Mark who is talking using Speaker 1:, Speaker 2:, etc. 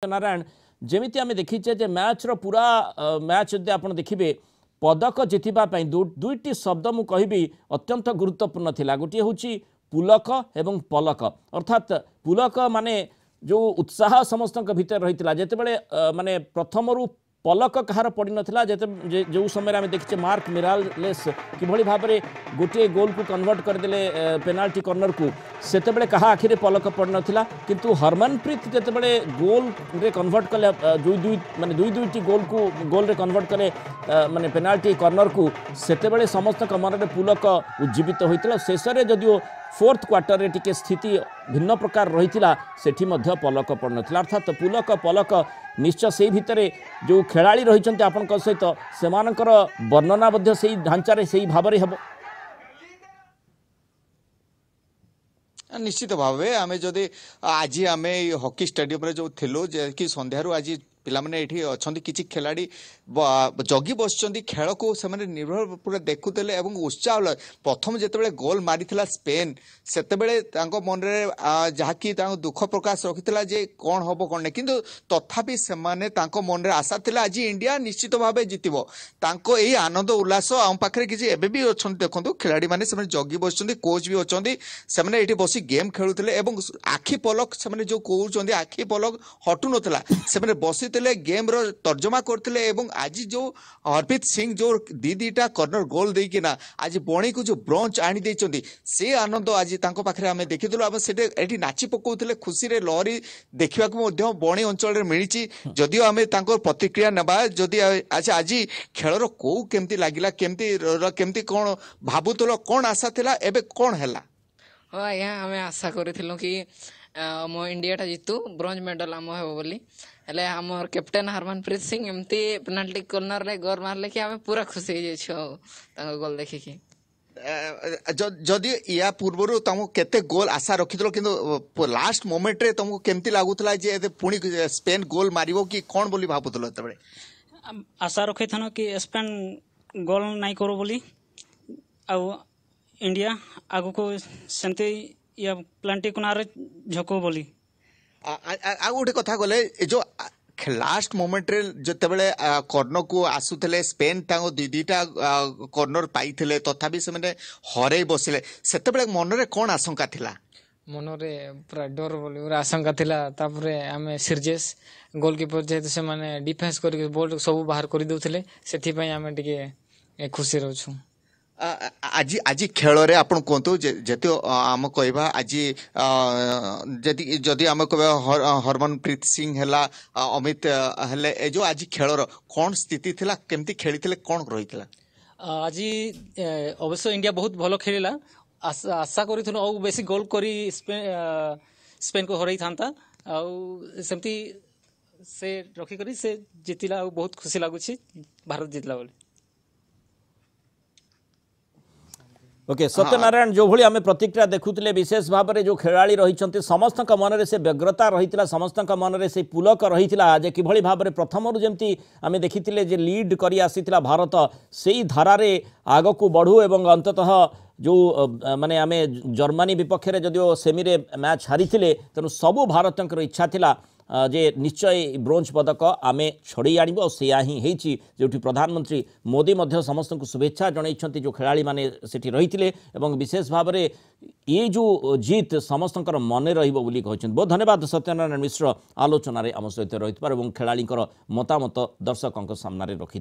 Speaker 1: नारायण जमीती आम देखीचे जे मैच रो पूरा मैच जब आप देखिए पदक जितवा दुईटी शब्द मु कहि अत्यंत गुरुत्वपूर्ण थिला गोटे हूँ पुलक एवं पलक अर्थात पुलक माने जो उत्साह समस्त भीतर रही जितेबाला माने प्रथम पलक कहार पड़ नाला जो समय आम देखीचे मार्क मिरालेस किभली भाव में गोटे गोल को कन्वर्ट करदे पेनाल्टी कर्नर को सेतेबेले कहा आखिरे पलक पड़ नाला किंतु हरमनप्रीत जितेबाला गोल रे कन्वर्ट कले दुई दुईटी गोल को गोल रे कन्वर्ट कले माने पेनाल्टी कर्नर को सेतेबेले समस्त मन में पुलक उज्जीवित होता शेष में जदिओ फोर्थ क्वार्टर रे टिके स्थिति भिन्न प्रकार रही सेठी मध्य पलक पड़ नाला अर्थात पुलक पलक निश्चय से भितर जो खेलाड़ी रही आपण सहित सेमानकर वर्णना से ढांचारे से भाव में हम
Speaker 2: निश्चित भाव आम जदि आज आम हॉकी स्टेडियम जो थिलु कि संध्यारू आज पिलाने ये अच्छा किसी खिलाड़ी जगी बस खेल को से निर्भर पूरा देखुले और उत्साह प्रथम जिते गोल मारी स्पेन से मन में जहाँकि दुख प्रकाश रखी जे कौन हम कौन नहीं किंतु तथापि से मन में आशा था आज इंडिया निश्चित भाव जितब यही आनंद उल्लास आम पाखे किसी एवं भी अच्छा देखो खिलाड़ी मैंने जगी बस कोच भी अच्छा से ये बस गेम खेलुले आखि पलक से जो कहते आखि पलक हटु नाला से बसी गेम रो तर्जमा करते आज जो हरप्रीत सिंह जो दीटा कर्नर गोल देकिना आज बणी को जो ब्रोंज आनी देचंदी से आनंद आज तांको पाखरे आमे देखिदलु अब सेटे एठी नाची पकोउतले खुशी रे लहरी देखिबा को बणी अंचल रे मिलिची जदियो आमे तांको प्रतिक्रिया नेबा जदि अच्छा आज खेलर को केमती लागिला केमती कोन भाबुतलो कोन आशा थिला एबे कोन हैला
Speaker 3: हां या हमें आशा करिथिलु कि मो इंडिया टा जितु ब्रोंज मेडल आम हेबो बोली हेले हमर कैप्टन हरमनप्रीत सिंह एमती पेनाल्टी कॉर्नर रे गोल मारले कि हमें पूरा खुशी हो जाइछो तांको गोल देखि कि
Speaker 2: जदि या पूर्व तुमको केते गोल आशा रखिदलो किंतु लास्ट मोमेंट रे तुमको केमती लागुतला जे पुणी स्पेन गोल मारिवो कि कोन बोली भाबुतलो तबे
Speaker 4: आशा रखे थनो कि स्पेन गोल नहीं करो बोली आ इंडिया आगु को सेमते या पेनाल्टी कॉर्नर झको बोली
Speaker 2: आ गोटे कथा गले जो लास्ट मोमेंट रे जतेबेले कर्नर को आसुतले स्पेन तांको दीटा कर्नर पाइथिले तथापि से माने हरै बसिले सेतेबेले मन रे कोन आशंका थिला
Speaker 3: मन रे पूरा डर बोली पूरा आशंका थिला तापरे हमें सिरजेस गोलकीपर जेते से माने डिफेंस करके बॉल सब बाहर कर दउथिले सेथि पई हमें टिके खुशी रहछु
Speaker 2: आज आज खेल रे आपण कहतु जेते आम कहबा आज जदि आम कहबा हरमनप्रीत सिंह हैला अमित हेले ए जो आज खेलर कोन स्थिति थिला केमती खेलिथिले कोन रहितला
Speaker 4: आज अवश्य इंडिया बहुत भलो खेलिला आशा करिथनो और बेसी गोल करी स्पेन को हरई थांता आ सेमती से रखी करी से जितिला बहुत खुशी लागुछि भारत जितला बोली
Speaker 1: ओके सत्यनारायण जो भली आमे प्रतिक्रिया देखुले विशेष भाव में जो खेलाड़ी रही समस्त मन में से व्यग्रता रही समस्त मन में से पुलक रही जे किभली भाव में प्रथम जमी आम देखी लीड कर आसीथिला भारत से धारारे आग को बढ़ू एवं अंततः जो माने आमे जर्मनी विपक्ष में जदिओ सेमी रे मैच हारी तेणु सबू भारतीय इच्छा थिला जे निश्चय ब्रोंज पदक आमे छड़े आणब और सेया ही होती जो प्रधानमंत्री मोदी मध्य समस्त को शुभेच्छा जनई जो खेलाड़ी माने सेठी रही विशेष भाव में ये जो जीत समस्त मन रही बहुत धन्यवाद सत्यनारायण मिश्र आलोचन आम सहित रही खेलाड़ी मतामत दर्शकों सामने रखि।